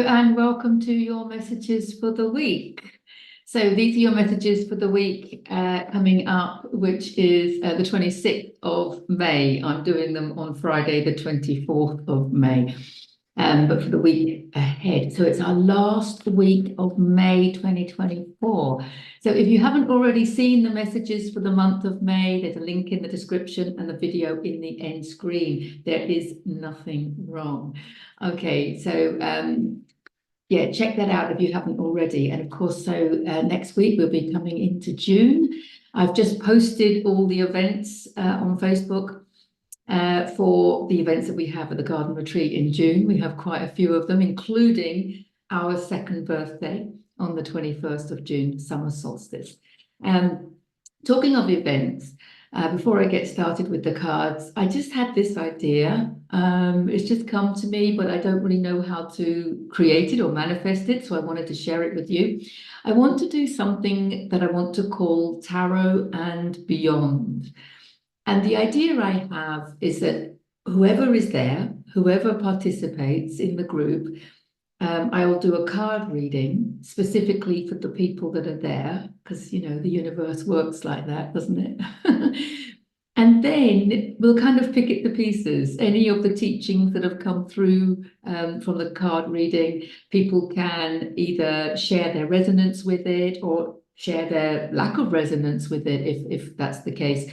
and welcome to your messages for the week. So these are your messages for the week coming up, which is the 26th of May. I'm doing them on Friday, the 24th of May, but for the week ahead. So it's our last week of May 2024. So if you haven't already seen the messages for the month of May, there's a link in the description and the video in the end screen. There is nothing wrong. Okay, so yeah, check that out if you haven't already. And of course, so next week we'll be coming into June. I've just posted all the events on Facebook for the events that we have at the Garden Retreat in June. We have quite a few of them, including our second birthday on the 21st of June, summer solstice. Talking of events, before I get started with the cards, I just had this idea. It's just come to me, but I don't really know how to create it or manifest it, so I wanted to share it with you. I want to do something that I want to call Tarot and Beyond. And the idea I have is that whoever is there, whoever participates in the group, I will do a card reading specifically for the people that are there, because, you know, the universe works like that, doesn't it? And then we'll kind of pick it to pieces. Any of the teachings that have come through from the card reading, people can either share their resonance with it or share their lack of resonance with it, if that's the case.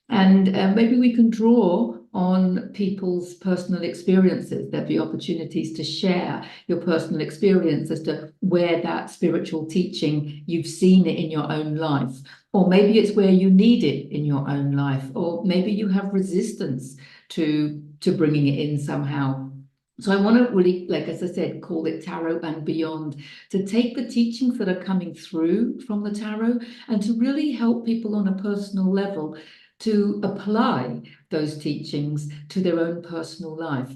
And maybe we can draw on people's personal experiences. There'll be opportunities to share your personal experience as to where that spiritual teaching, you've seen it in your own life, or maybe it's where you need it in your own life, or maybe you have resistance to bringing it in somehow. So I want to really, like, as I said, call it Tarot and Beyond, to take the teachings that are coming through from the tarot and to really help people on a personal level to apply those teachings to their own personal life.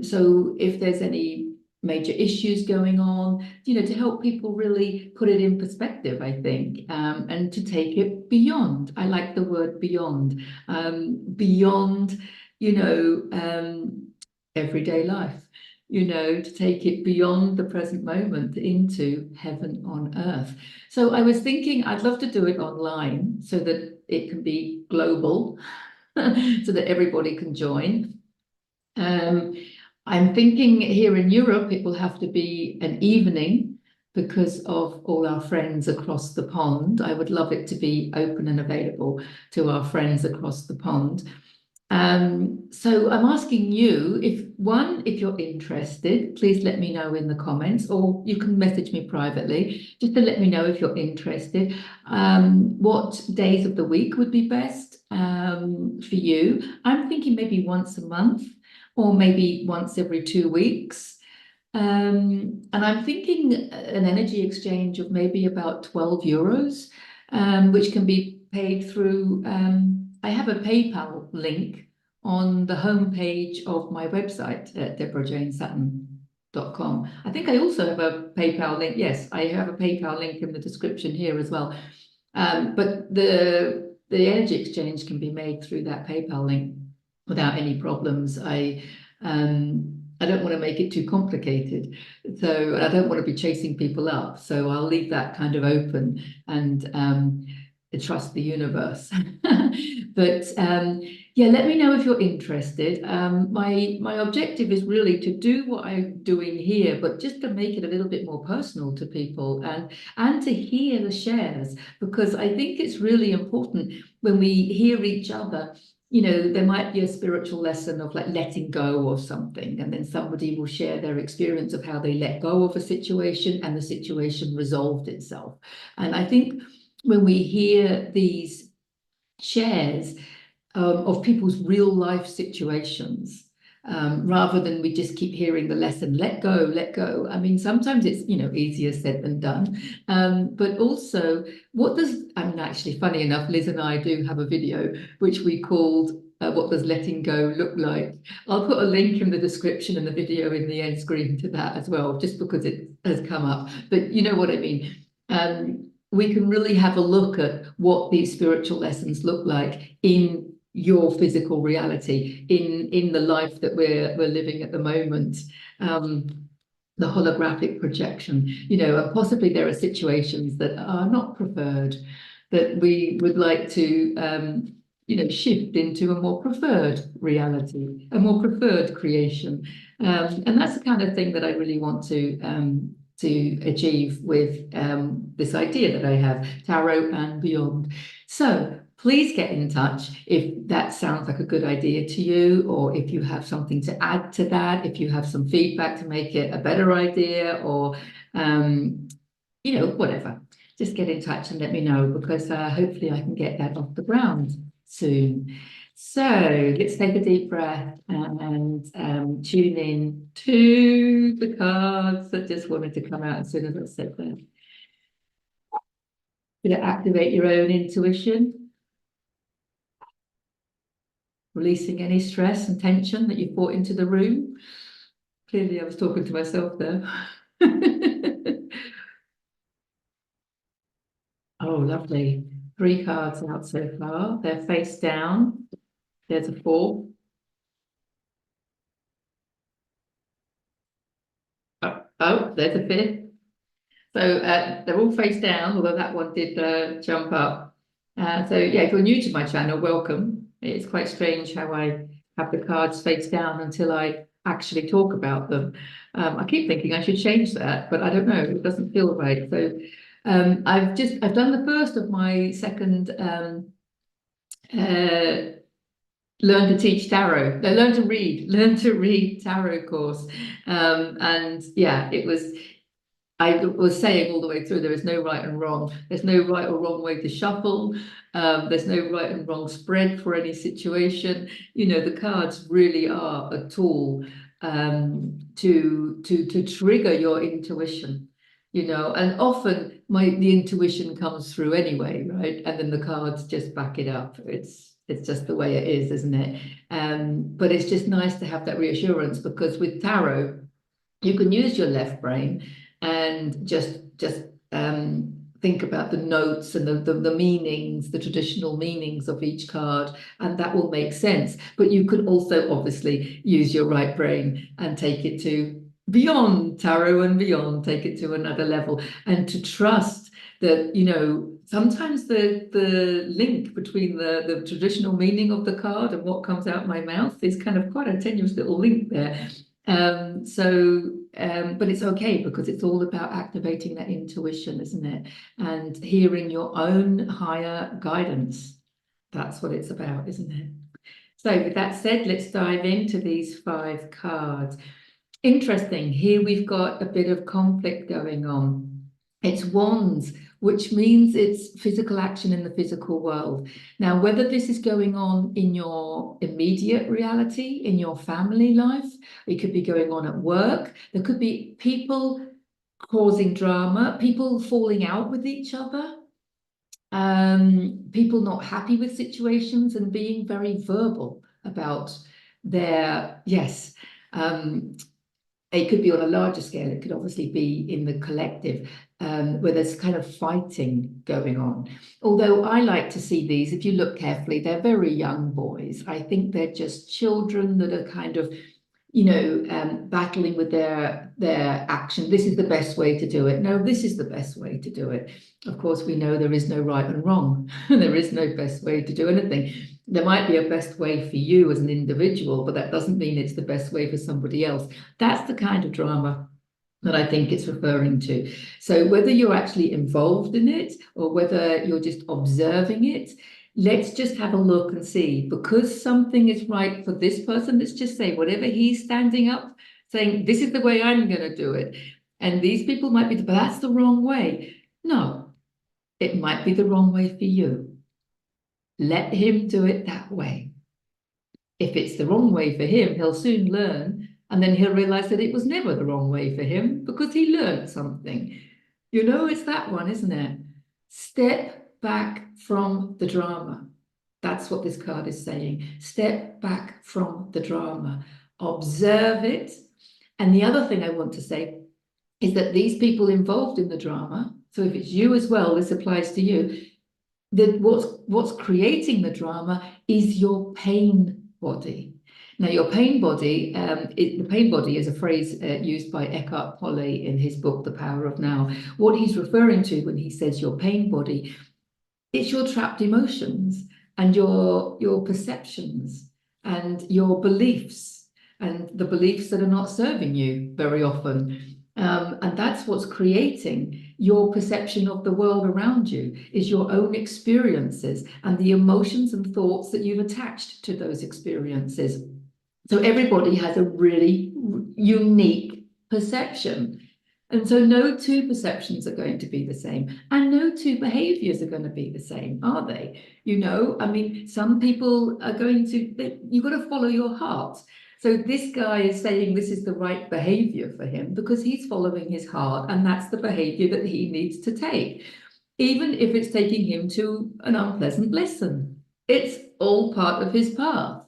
So if there's any major issues going on, you know, to help people really put it in perspective, I think, and to take it beyond. I like the word beyond, beyond, you know, everyday life, you know, to take it beyond the present moment into heaven on earth. So I was thinking I'd love to do it online so that it can be global, so that everybody can join. I'm thinking here in Europe, it will have to be an evening because of all our friends across the pond. I would love it to be open and available to our friends across the pond. So I'm asking you, if you're interested, please let me know in the comments, or you can message me privately just to let me know if you're interested. What days of the week would be best for you? I'm thinking maybe once a month or maybe once every 2 weeks. And I'm thinking an energy exchange of maybe about 12 euros, which can be paid through I have a PayPal link on the homepage of my website at deborahjanesutton.com. I think I also have a PayPal link. Yes, I have a PayPal link in the description here as well. But the energy exchange can be made through that PayPal link without any problems. I don't want to make it too complicated. So I don't want to be chasing people up. So I'll leave that kind of open and trust the universe. But yeah, let me know if you're interested. My objective is really to do what I'm doing here, but just to make it a little bit more personal to people and to hear the shares, because I think it's really important when we hear each other. You know, there might be a spiritual lesson of like letting go of something, and then somebody will share their experience of how they let go of a situation and the situation resolved itself. And I think when we hear these shares of people's real life situations, rather than we just keep hearing the lesson, let go, let go. I mean, sometimes it's, you know, easier said than done. But also, actually, funny enough, Liz and I do have a video which we called What Does Letting Go Look Like? I'll put a link in the description and the video in the end screen to that as well, just because it has come up. But you know what I mean. We can really have a look at what these spiritual lessons look like in your physical reality, in the life that we're living at the moment. the holographic projection, and possibly there are situations that are not preferred, that we would like to, shift into a more preferred reality, a more preferred creation. And that's the kind of thing that I really want to achieve with this idea that I have, tarot and beyond. So please get in touch if that sounds like a good idea to you, or if you have something to add to that, if you have some feedback to make it a better idea, or whatever. Just get in touch and let me know, because hopefully I can get that off the ground soon. So let's take a deep breath and tune in to the cards that just wanted to come out as soon as I said that. Going to activate your own intuition, releasing any stress and tension that you brought into the room. Clearly, I was talking to myself there. Oh, lovely. 3 cards out so far. They're face down. There's a 4. Oh, there's a 5th. So they're all face down, although that one did jump up. So yeah, if you're new to my channel, welcome. It's quite strange how I have the cards face down until I actually talk about them. I keep thinking I should change that, but I don't know, it doesn't feel right. So I've done the first of my second learn to teach tarot. No, learn to read tarot course. And yeah, I was saying all the way through, there is no right and wrong. There's no right or wrong way to shuffle. There's no right and wrong spread for any situation. The cards really are a tool to trigger your intuition. And often the intuition comes through anyway, right? And then the cards just back it up. It's just the way it is, isn't it? But it's just nice to have that reassurance, because with tarot, you can use your left brain and just think about the notes and the meanings, the traditional meanings of each card, and that will make sense. But you could also obviously use your right brain and take it to beyond tarot and beyond, take it to another level, and to trust that, sometimes the link between the traditional meaning of the card and what comes out my mouth is kind of quite a tenuous little link there. But it's okay, because it's all about activating that intuition, isn't it? And hearing your own higher guidance. That's what it's about, isn't it? So with that said, let's dive into these 5 cards. Interesting. Here we've got a bit of conflict going on. It's wands, which means it's physical action in the physical world. Now, whether this is going on in your immediate reality, in your family life, it could be going on at work. There could be people causing drama, people falling out with each other, people not happy with situations and being very verbal about their, yes, it could be on a larger scale. It could obviously be in the collective, where there's kind of fighting going on. Although I like to see these, if you look carefully, they're very young boys. I think they're just children that are kind of, battling with their action. This is the best way to do it. No, this is the best way to do it. Of course, we know there is no right and wrong. There is no best way to do anything. There might be a best way for you as an individual, but that doesn't mean it's the best way for somebody else. That's the kind of drama that I think it's referring to. So whether you're actually involved in it or whether you're just observing it, let's just have a look and see, because something is right for this person. Let's just say whatever he's standing up, saying, this is the way I'm going to do it. And these people might be, but that's the wrong way. No, it might be the wrong way for you. Let him do it that way. If it's the wrong way for him, he'll soon learn, and then he'll realize that it was never the wrong way for him because he learned something. It's that one, isn't it? Step back from the drama. That's what this card is saying. Step back from the drama. Observe it. And the other thing I want to say is that these people involved in the drama, so if it's you as well, this applies to you, that what's creating the drama is your pain body. Now, your pain body, the pain body is a phrase used by Eckhart Tolle in his book, The Power of Now. What he's referring to when he says your pain body, it's your trapped emotions and your perceptions and your beliefs and the beliefs that are not serving you very often. And that's what's creating your perception of the world around you, is your own experiences and the emotions and thoughts that you've attached to those experiences. So everybody has a really unique perception. And so no two perceptions are going to be the same, and no two behaviors are going to be the same, are they? You know, I mean, some people are going to, you've got to follow your heart. So this guy is saying this is the right behavior for him because he's following his heart, and that's the behavior that he needs to take, even if it's taking him to an unpleasant listen. It's all part of his path.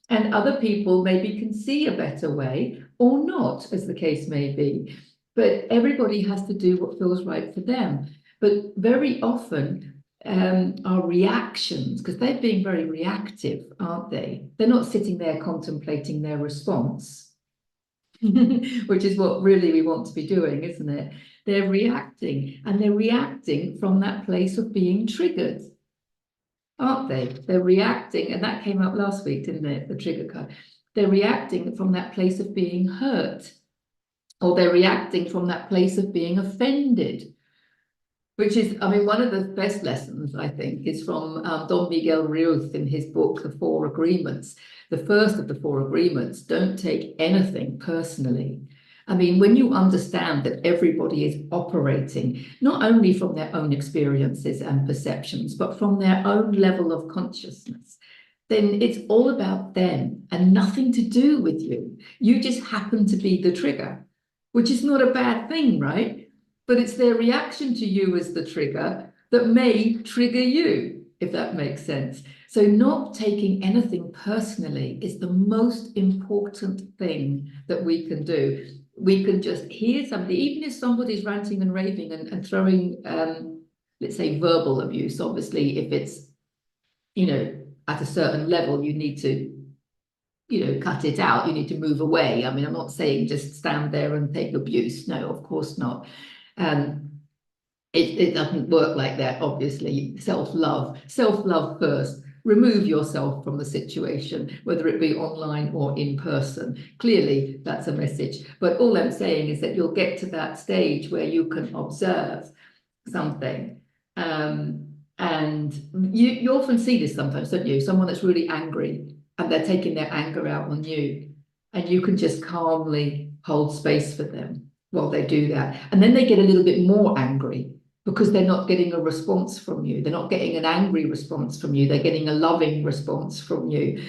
And other people maybe can see a better way or not, as the case may be. But everybody has to do what feels right for them. But very often our reactions, because they're being very reactive, aren't they? They're not sitting there contemplating their response, which is what really we want to be doing, isn't it? They're reacting, and they're reacting from that place of being triggered, aren't they? They're reacting, and that came up last week, didn't it? The trigger card. They're reacting from that place of being hurt, or they're reacting from that place of being offended, which is, I mean, one of the best lessons, I think, is from Don Miguel Ruiz in his book, The Four Agreements. The first of the four agreements: don't take anything personally. I mean, when you understand that everybody is operating not only from their own experiences and perceptions, but from their own level of consciousness, then it's all about them and nothing to do with you. You just happen to be the trigger, which is not a bad thing, right? But it's their reaction to you as the trigger that may trigger you, if that makes sense. So not taking anything personally is the most important thing that we can do. We can just hear somebody, even if somebody's ranting and raving and throwing, let's say, verbal abuse. Obviously, if it's, you know, at a certain level, you need to, you know, cut it out. You need to move away. I mean, I'm not saying just stand there and take abuse. No, of course not. It doesn't work like that, obviously. Self-love first. Remove yourself from the situation, whether it be online or in person. Clearly, that's a message. But all I'm saying is that you'll get to that stage where you can observe something. And you often see this sometimes, don't you? Someone that's really angry and they're taking their anger out on you, and you can just calmly hold space for them while they do that. And then they get a little bit more angry because they're not getting a response from you. They're not getting an angry response from you. They're getting a loving response from you.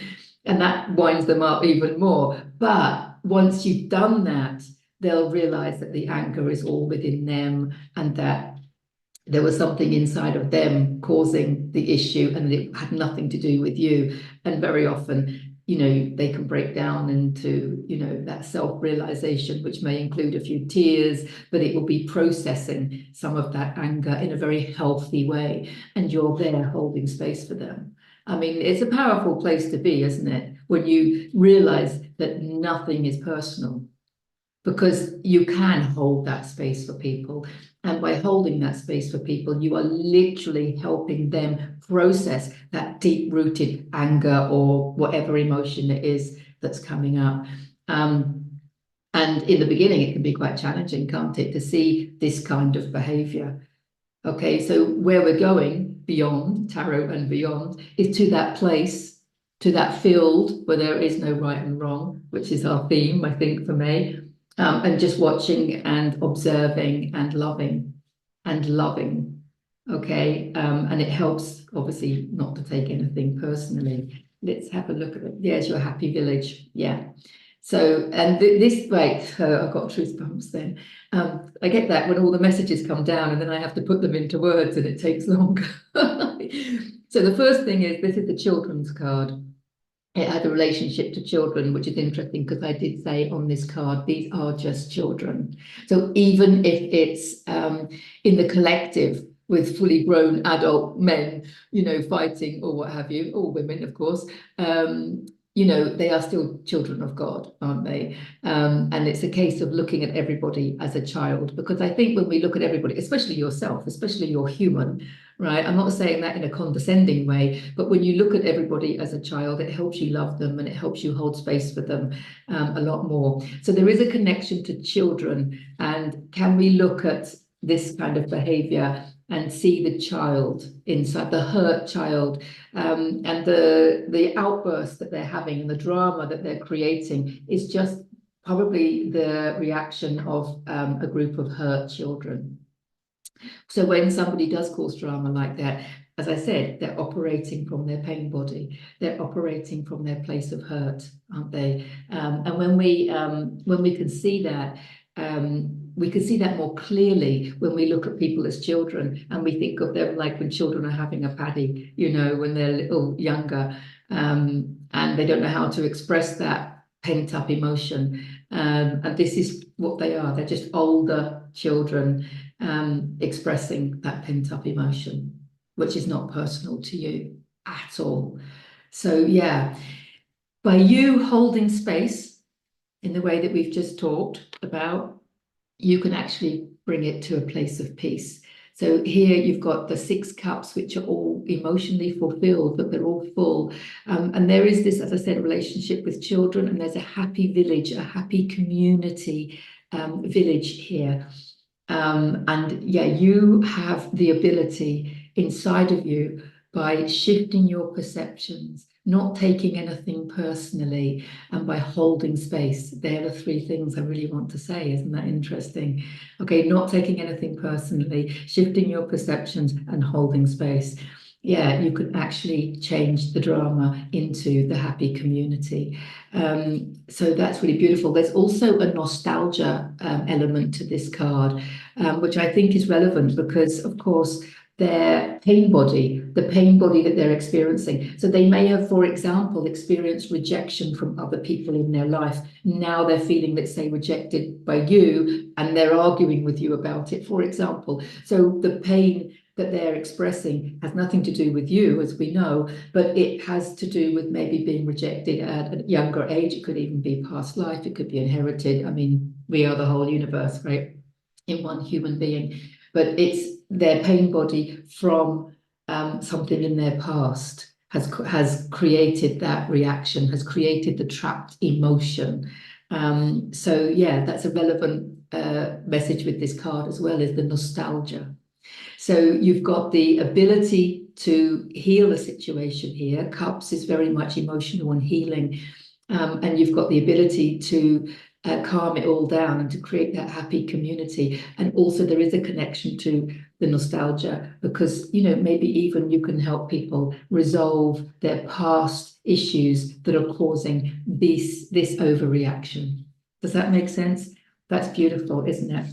And that winds them up even more. But once you've done that, they'll realize that the anger is all within them, and that there was something inside of them causing the issue, and it had nothing to do with you. And very often, you know, they can break down into, you know, that self-realization, which may include a few tears, but it will be processing some of that anger in a very healthy way. And you're there holding space for them. I mean, it's a powerful place to be, isn't it? When you realize that nothing is personal, because you can hold that space for people. And by holding that space for people, you are literally helping them process that deep-rooted anger or whatever emotion it is that's coming up. And in the beginning, it can be quite challenging, can't it, to see this kind of behavior. Okay, so where we're going beyond tarot and beyond is to that place, to that field where there is no right and wrong, which is our theme, I think, for May. And just watching and observing and loving, okay? And it helps, obviously, not to take anything personally. Let's have a look at it. There's your happy village. Yeah. So, and this, right, I've got truth bumps then. I get that when all the messages come down and then I have to put them into words and it takes longer. So the first thing is, this is the children's card. It had a relationship to children, which is interesting because I did say on this card, these are just children. So even if it's in the collective with fully grown adult men, you know, fighting or what have you, or women, of course, you know, they are still children of God, aren't they? And it's a case of looking at everybody as a child, because I think when we look at everybody, especially yourself, especially you're human, right? I'm not saying that in a condescending way, but when you look at everybody as a child, it helps you love them and it helps you hold space for them a lot more. So there is a connection to children. And can we look at this kind of behavior and see the child inside, the hurt child, and the outburst that they're having and the drama that they're creating is just probably the reaction of a group of hurt children. So when somebody does cause drama like that, as I said, they're operating from their pain body. They're operating from their place of hurt, aren't they? And when we can see that, we can see that more clearly when we look at people as children and we think of them like when children are having a paddy, you know, when they're a little younger, and they don't know how to express that pent up emotion. And this is what they are. They're just older children expressing that pent up emotion, which is not personal to you at all. So yeah, by you holding space in the way that we've just talked about, you can actually bring it to a place of peace. So here you've got the 6 cups, which are all emotionally fulfilled, but they're all full. And there is this, as I said, relationship with children, and there's a happy village, a happy community village here. And yeah, you have the ability inside of you, by shifting your perceptions, not taking anything personally, and by holding space. They're the 3 things I really want to say. Isn't that interesting? Okay, not taking anything personally, shifting your perceptions, and holding space. Yeah, you could actually change the drama into the happy community. So that's really beautiful. There's also a nostalgia element to this card, which I think is relevant because, of course, their pain body, the pain body that they're experiencing. So they may have, for example, experienced rejection from other people in their life. Now they're feeling, let's say, rejected by you, and they're arguing with you about it, for example. So the pain that they're expressing has nothing to do with you, as we know, but it has to do with maybe being rejected at a younger age. It could even be past life. It could be inherited. I mean, we are the whole universe, right, in one human being. But it's their pain body from something in their past has created that reaction, has created the trapped emotion. So yeah, that's a relevant message with this card as well, is the nostalgia. So you've got the ability to heal a situation here. Cups is very much emotional and healing. And you've got the ability to calm it all down and to create that happy community. And also there is a connection to the nostalgia, because, you know, maybe even you can help people resolve their past issues that are causing this overreaction. Does that make sense? That's beautiful, isn't it?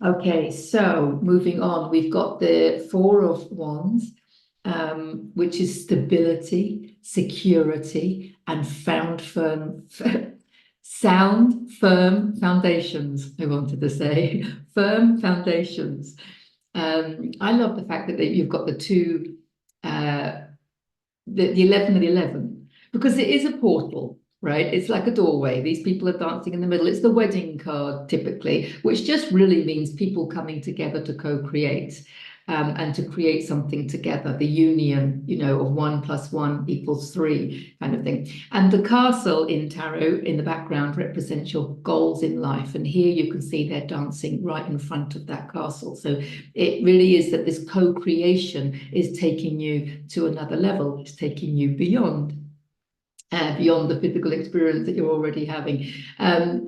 Okay, so moving on, we've got the 4 of Wands, which is stability, security, and sound, firm foundations, I wanted to say, firm foundations. I love the fact that you've got the 2, the 11 and 11, because it is a portal, right? It's like a doorway. These people are dancing in the middle. It's the wedding card typically, which just really means people coming together to co-create. And to create something together, the union, you know, of 1 + 1 = 3 kind of thing. And the castle in tarot in the background represents your goals in life. And here you can see they're dancing right in front of that castle. So it really is that this co-creation is taking you to another level. It's taking you beyond the physical experience that you're already having.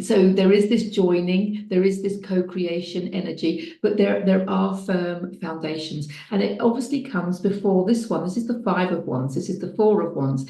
So there is this joining, there is this co-creation energy, but there are firm foundations. And it obviously comes before this one. This is the 5 of Wands, this is the 4 of Wands.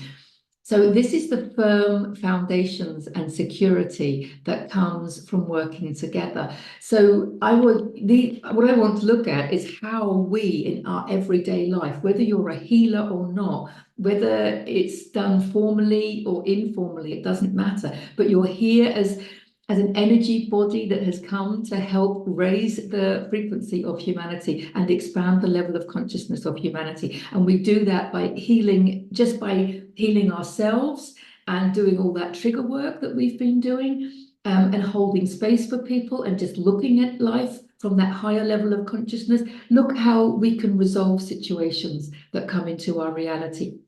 So this is the firm foundations and security that comes from working together. So what I want to look at is how we in our everyday life, whether you're a healer or not, whether it's done formally or informally, it doesn't matter, but you're here as as an energy body that has come to help raise the frequency of humanity and expand the level of consciousness of humanity. And we do that by healing, just by healing ourselves and doing all that trigger work that we've been doing, and holding space for people and just looking at life from that higher level of consciousness. Look how we can resolve situations that come into our reality.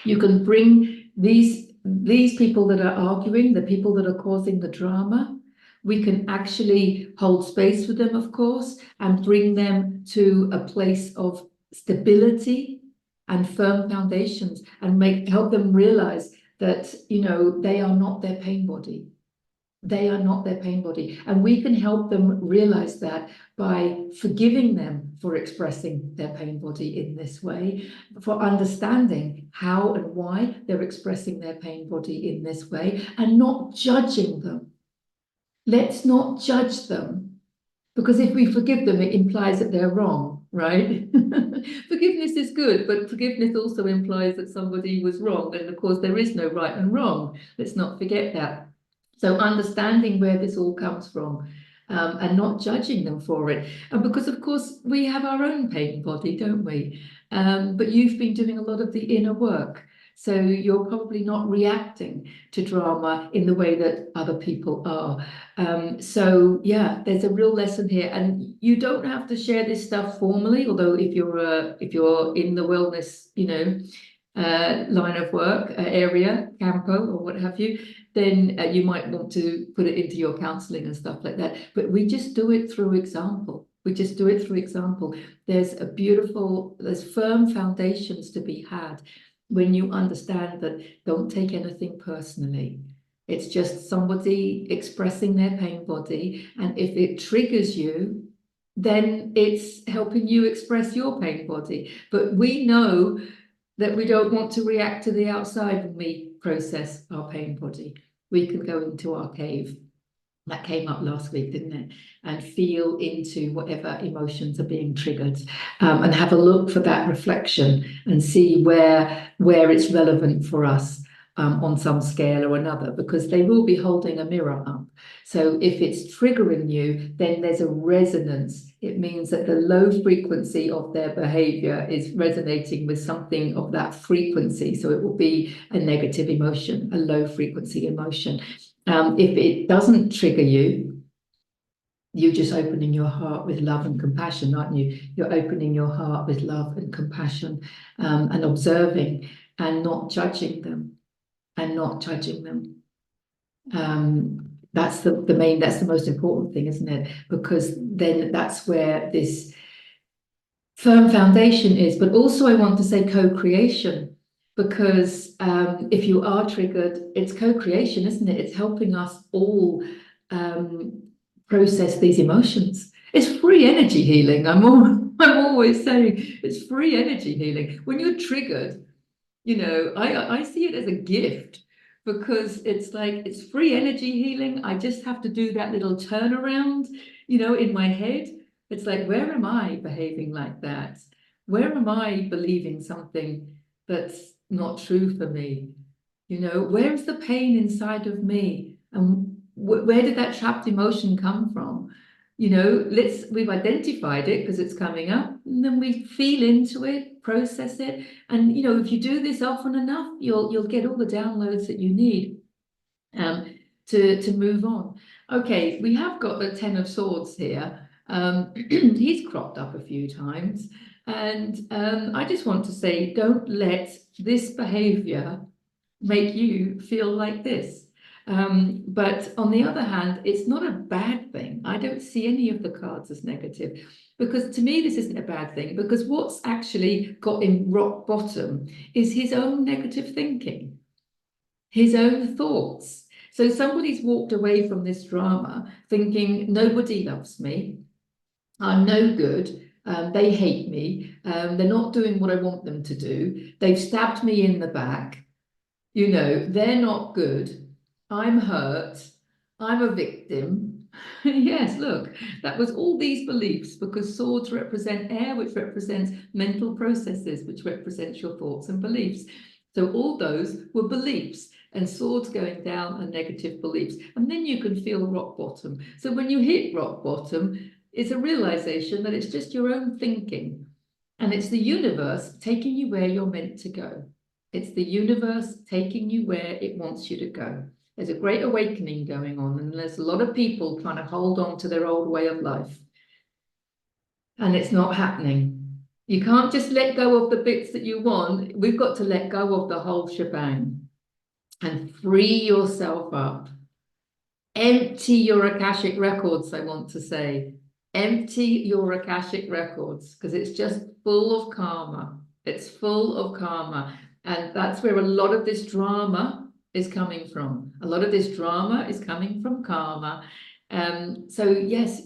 You can bring these people that are arguing, the people that are causing the drama, we can actually hold space for them, of course, and bring them to a place of stability and firm foundations, and help them realize that, you know, they are not their pain body. They are not their pain body. And we can help them realize that by forgiving them for expressing their pain body in this way, for understanding how and why they're expressing their pain body in this way, and not judging them. Let's not judge them, because if we forgive them, it implies that they're wrong, right? Forgiveness is good, but forgiveness also implies that somebody was wrong. And of course, there is no right and wrong. Let's not forget that. So understanding where this all comes from, and not judging them for it. And because, of course, we have our own pain body, don't we? But you've been doing a lot of the inner work. So you're probably not reacting to drama in the way that other people are. So yeah, there's a real lesson here. And you don't have to share this stuff formally, although if you're in the wellness, you know, line of work area, campo or what have you, then you might want to put it into your counseling and stuff like that. But we just do it through example. We just do it through example. There's firm foundations to be had when you understand that don't take anything personally. It's just somebody expressing their pain body. And if it triggers you, then it's helping you express your pain body. But we know that we don't want to react to the outside when we process our pain body. We can go into our cave. That came up last week, didn't it? And feel into whatever emotions are being triggered, and have a look for that reflection and see where it's relevant for us, on some scale or another, because they will be holding a mirror up. So if it's triggering you, then there's a resonance. It means that the low frequency of their behavior is resonating with something of that frequency. So it will be a negative emotion, a low frequency emotion. If it doesn't trigger you, you're just opening your heart with love and compassion, aren't you? You're opening your heart with love and compassion, and observing and not judging them. That's the most important thing, isn't it? Because then that's where this firm foundation is. But also I want to say co-creation, because if you are triggered, it's co-creation, isn't it? It's helping us all process these emotions. It's free energy healing. I'm always saying it's free energy healing. When you're triggered, you know, I see it as a gift, because it's like, it's free energy healing. I just have to do that little turnaround, you know, in my head. It's like, where am I behaving like that? Where am I believing something that's not true for me? You know, where's the pain inside of me? And where did that trapped emotion come from? You know, we've identified it because it's coming up, and then we feel into it, process it. And, you know, if you do this often enough, you'll get all the downloads that you need, to move on. Okay, we have got the Ten of Swords here. He's cropped up a few times. And I just want to say, don't let this behavior make you feel like this. But on the other hand, it's not a bad thing. I don't see any of the cards as negative, because to me, this isn't a bad thing, because what's actually got him rock bottom is his own negative thinking, his own thoughts. So somebody's walked away from this drama thinking, nobody loves me, I'm no good, they hate me, they're not doing what I want them to do, they've stabbed me in the back, you know, they're not good, I'm hurt, I'm a victim. Yes, look, that was all these beliefs, because swords represent air, which represents mental processes, which represents your thoughts and beliefs. So all those were beliefs and swords going down are negative beliefs. And then you can feel rock bottom. So when you hit rock bottom, it's a realization that it's just your own thinking. And it's the universe taking you where you're meant to go. It's the universe taking you where it wants you to go. There's a great awakening going on, and there's a lot of people trying to hold on to their old way of life. And it's not happening. You can't just let go of the bits that you want. We've got to let go of the whole shebang and free yourself up. Empty your Akashic records, I want to say. Empty your Akashic records, because it's just full of karma. It's full of karma. And that's where a lot of this drama is coming from. A lot of this drama is coming from karma. So yes,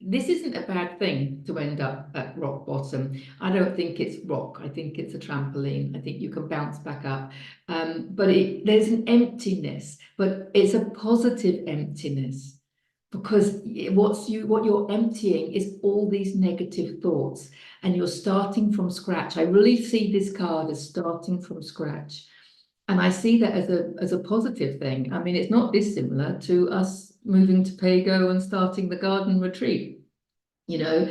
this isn't a bad thing to end up at rock bottom. I don't think it's rock. I think it's a trampoline. I think you can bounce back up. But there's an emptiness, but it's a positive emptiness, because what you're emptying is all these negative thoughts, and you're starting from scratch. I really see this card as starting from scratch. And I see that as a positive thing. I mean, it's not dissimilar to us moving to Pago and starting the garden retreat. You know,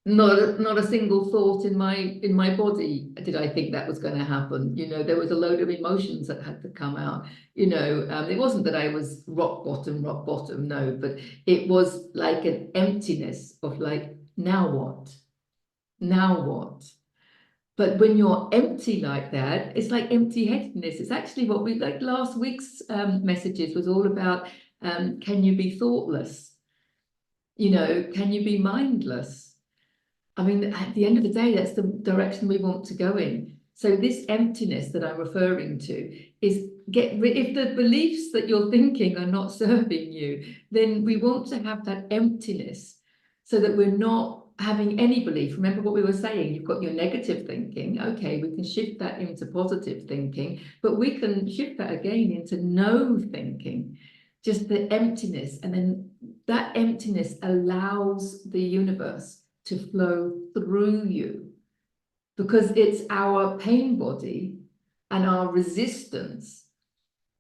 not a single thought in my body did I think that was going to happen. You know, there was a load of emotions that had to come out. You know, it wasn't that I was rock bottom, no, but it was like an emptiness of like, now what? Now what? But when you're empty like that, it's like empty-headedness. It's actually what we, like last week's messages was all about, can you be thoughtless? You know, can you be mindless? I mean, at the end of the day, that's the direction we want to go in. So this emptiness that I'm referring to is if the beliefs that you're thinking are not serving you, then we want to have that emptiness so that we're not having any belief. Remember what we were saying, you've got your negative thinking. Okay, we can shift that into positive thinking, but we can shift that again into no thinking, just the emptiness. And then that emptiness allows the universe to flow through you, because it's our pain body and our resistance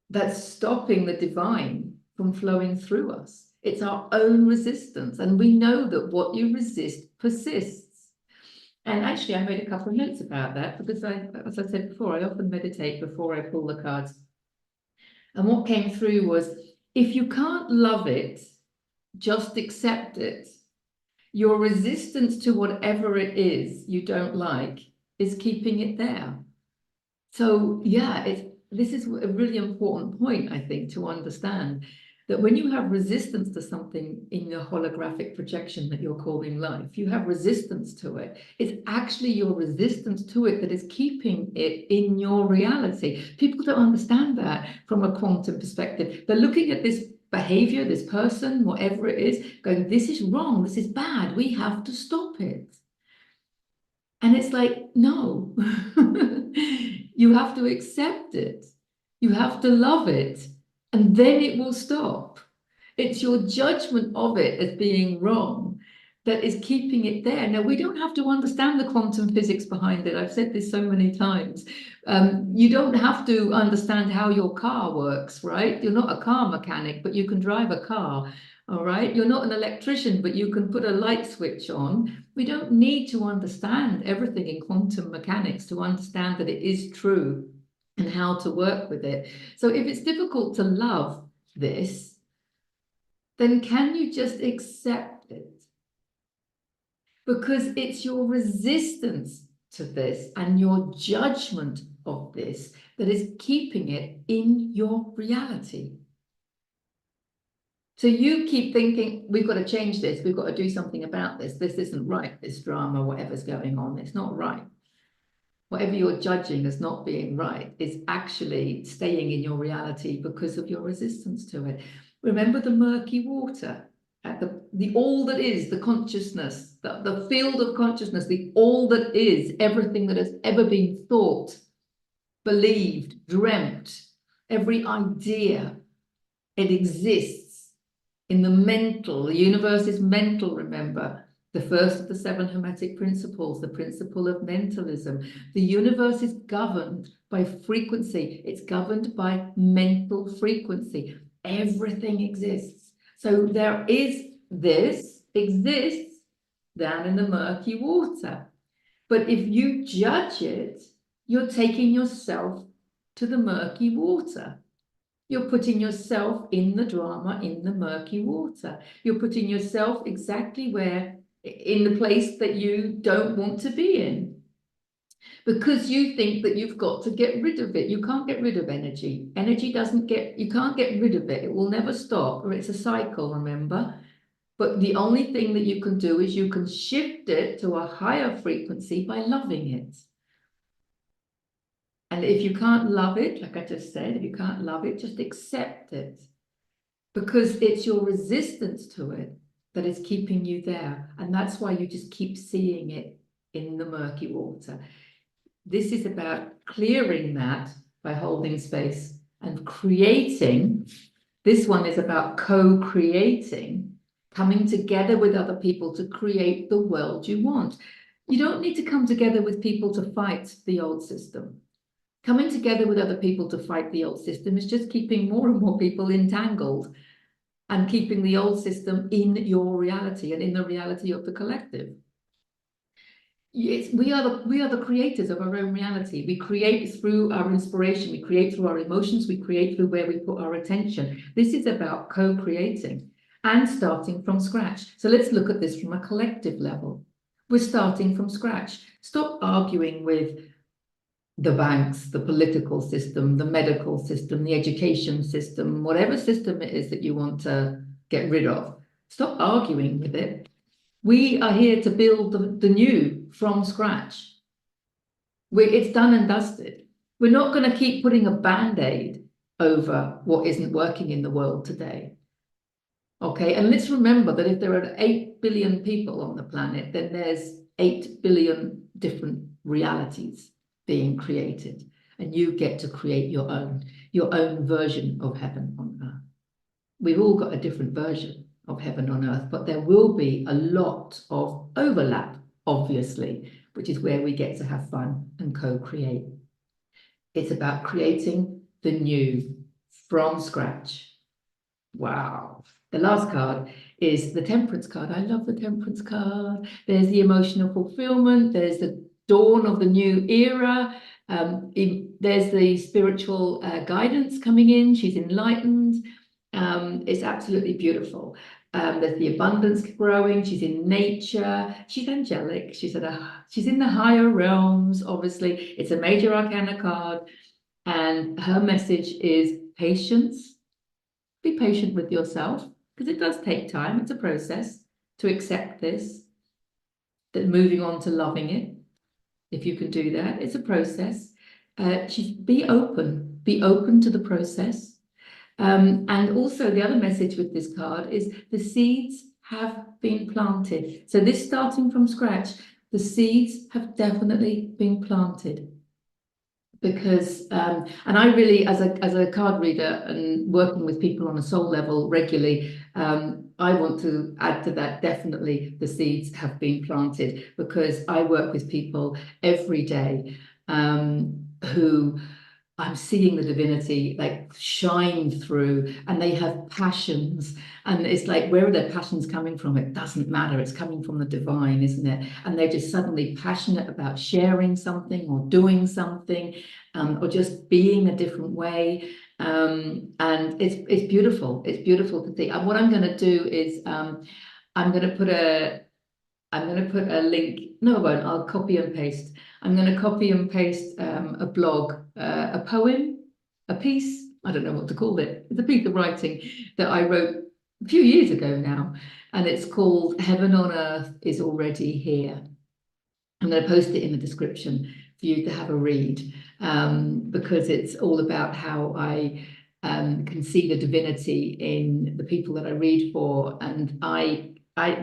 that's stopping the divine from flowing through us. It's our own resistance. And we know that what you resist persists. And actually, I made a couple of notes about that, because as I said before, I often meditate before I pull the cards. And what came through was, if you can't love it, just accept it. Your resistance to whatever it is you don't like is keeping it there. So yeah, this is a really important point, I think, to understand that when you have resistance to something in your holographic projection that you're calling life, you have resistance to it. It's actually your resistance to it that is keeping it in your reality. People don't understand that from a quantum perspective. They're looking at this behavior, this person, whatever it is, going, this is wrong, this is bad, we have to stop it. And it's like, no, you have to accept it. You have to love it, and then it will stop. It's your judgment of it as being wrong that is keeping it there. Now, we don't have to understand the quantum physics behind it. I've said this so many times. You don't have to understand how your car works, right? You're not a car mechanic, but you can drive a car, all right? You're not an electrician, but you can put a light switch on. We don't need to understand everything in quantum mechanics to understand that it is true and how to work with it. So if it's difficult to love this, then can you just accept it? Because it's your resistance to this and your judgment of this that is keeping it in your reality. So you keep thinking, we've got to change this, we've got to do something about this. This isn't right, this drama, whatever's going on, it's not right. Whatever you're judging as not being right is actually staying in your reality because of your resistance to it. Remember the murky water, at the all that is, the consciousness, the field of consciousness, the all that is, everything that has ever been thought, believed, dreamt, every idea, it exists in the mental. The universe is mental, remember. The first of the 7 Hermetic principles, the principle of mentalism. The universe is governed by frequency. It's governed by mental frequency. Everything exists. So there is this exists down in the murky water. But if you judge it, you're taking yourself to the murky water. You're putting yourself in the drama, in the murky water. You're putting yourself exactly where, in the place that you don't want to be in. Because you think that you've got to get rid of it. You can't get rid of energy. Energy doesn't get, you can't get rid of it. It will never stop, or it's a cycle, remember? But the only thing that you can do is you can shift it to a higher frequency by loving it. And if you can't love it, like I just said, if you can't love it, just accept it. Because it's your resistance to it that is keeping you there. And that's why you just keep seeing it in the murky water. This is about clearing that by holding space and creating. This one is about co-creating, coming together with other people to create the world you want. You don't need to come together with people to fight the old system. Coming together with other people to fight the old system is just keeping more and more people entangled and keeping the old system in your reality and in the reality of the collective. We are the creators of our own reality. We create through our inspiration, we create through our emotions, we create through where we put our attention. This is about co-creating and starting from scratch. So let's look at this from a collective level. We're starting from scratch. Stop arguing with the banks, the political system, the medical system, the education system, whatever system it is that you want to get rid of. Stop arguing with it. We are here to build the new from scratch. It's done and dusted. We're not going to keep putting a band-aid over what isn't working in the world today. Okay, and let's remember that if there are 8 billion people on the planet, then there's 8 billion different realities being created, and you get to create your own version of heaven on earth. We've all got a different version of heaven on earth, but there will be a lot of overlap, obviously, which is where we get to have fun and co-create. It's about creating the new from scratch. Wow. The last card is the Temperance card. I love the Temperance card. There's the emotional fulfillment. There's the dawn of the new era. There's the spiritual guidance coming in. She's enlightened. It's absolutely beautiful. There's the abundance growing. She's in nature. She's angelic. She's in the higher realms. Obviously, it's a major arcana card, and her message is patience. Be patient with yourself, because it does take time. It's a process to accept this. That moving on to loving it, if you can do that, it's a process. Be open to the process. And also the other message with this card is the seeds have been planted. So this starting from scratch, the seeds have definitely been planted. Because, and I really, as a card reader and working with people on a soul level regularly, I want to add to that, definitely the seeds have been planted, because I work with people every day who I'm seeing the divinity like shine through, and they have passions, and it's like, where are their passions coming from? It doesn't matter. It's coming from the divine, isn't it? And they're just suddenly passionate about sharing something or doing something, or just being a different way. And it's beautiful. It's beautiful to see. And what I'm going to do is I'm going to put a link. No, I won't. I'll copy and paste. I'm going to copy and paste a blog, a poem, a piece. I don't know what to call it. It's a piece of writing that I wrote a few years ago now, and it's called "Heaven on Earth is Already Here." I'm going to post it in the description for you to have a read, because it's all about how I can see the divinity in the people that I read for, and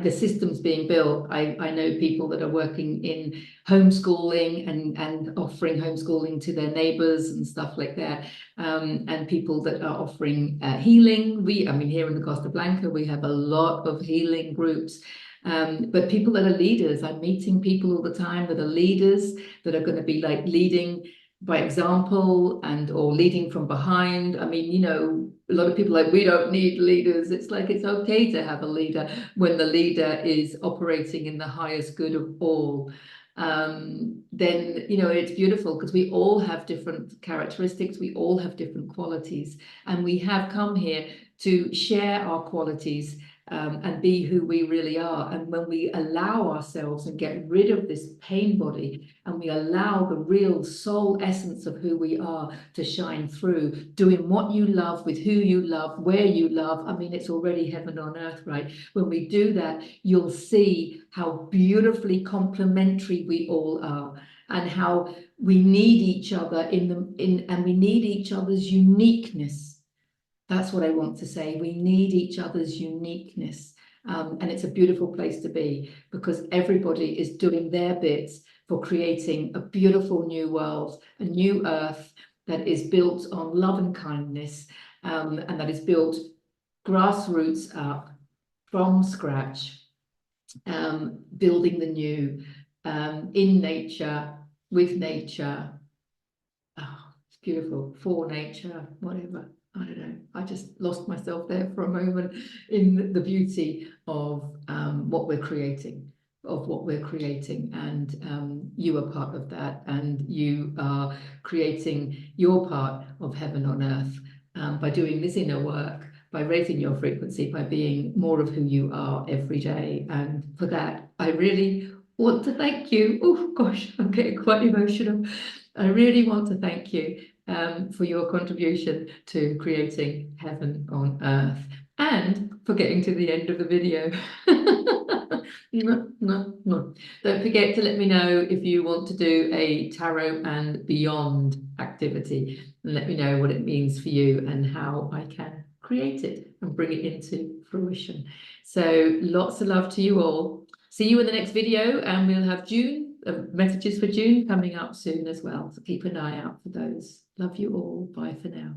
the systems being built. I know people that are working in homeschooling and offering homeschooling to their neighbours and stuff like that, and people that are offering healing. Here in the Costa Blanca, we have a lot of healing groups. But people that are leaders, I'm meeting people all the time that are leaders, that are going to be like leading by example and or leading from behind. I mean, you know, a lot of people like, we don't need leaders. It's like, it's okay to have a leader when the leader is operating in the highest good of all. Then, you know, it's beautiful because we all have different characteristics, we all have different qualities, and we have come here to share our qualities and be who we really are. And when we allow ourselves and get rid of this pain body, and we allow the real soul essence of who we are to shine through, doing what you love with who you love, where you love, I mean, it's already heaven on earth, right? When we do that, you'll see how beautifully complementary we all are, and how we need each other and we need each other's uniqueness. That's what I want to say. We need each other's uniqueness. And it's a beautiful place to be, because everybody is doing their bits for creating a beautiful new world, a new earth that is built on love and kindness, and that is built grassroots up from scratch, building the new, in nature, with nature. Oh, it's beautiful, for nature, whatever. I don't know. I just lost myself there for a moment in the beauty of what we're creating, and you are part of that, and you are creating your part of heaven on earth by doing this inner work, by raising your frequency, by being more of who you are every day. And for that, I really want to thank you. Oh gosh, I'm getting quite emotional. I really want to thank you for your contribution to creating heaven on earth, and for getting to the end of the video. Don't forget to let me know if you want to do a tarot and beyond activity, and let me know what it means for you and how I can create it and bring it into fruition. So lots of love to you all. See you in the next video, and we'll have June messages for June coming up soon as well. So keep an eye out for those. Love you all. Bye for now.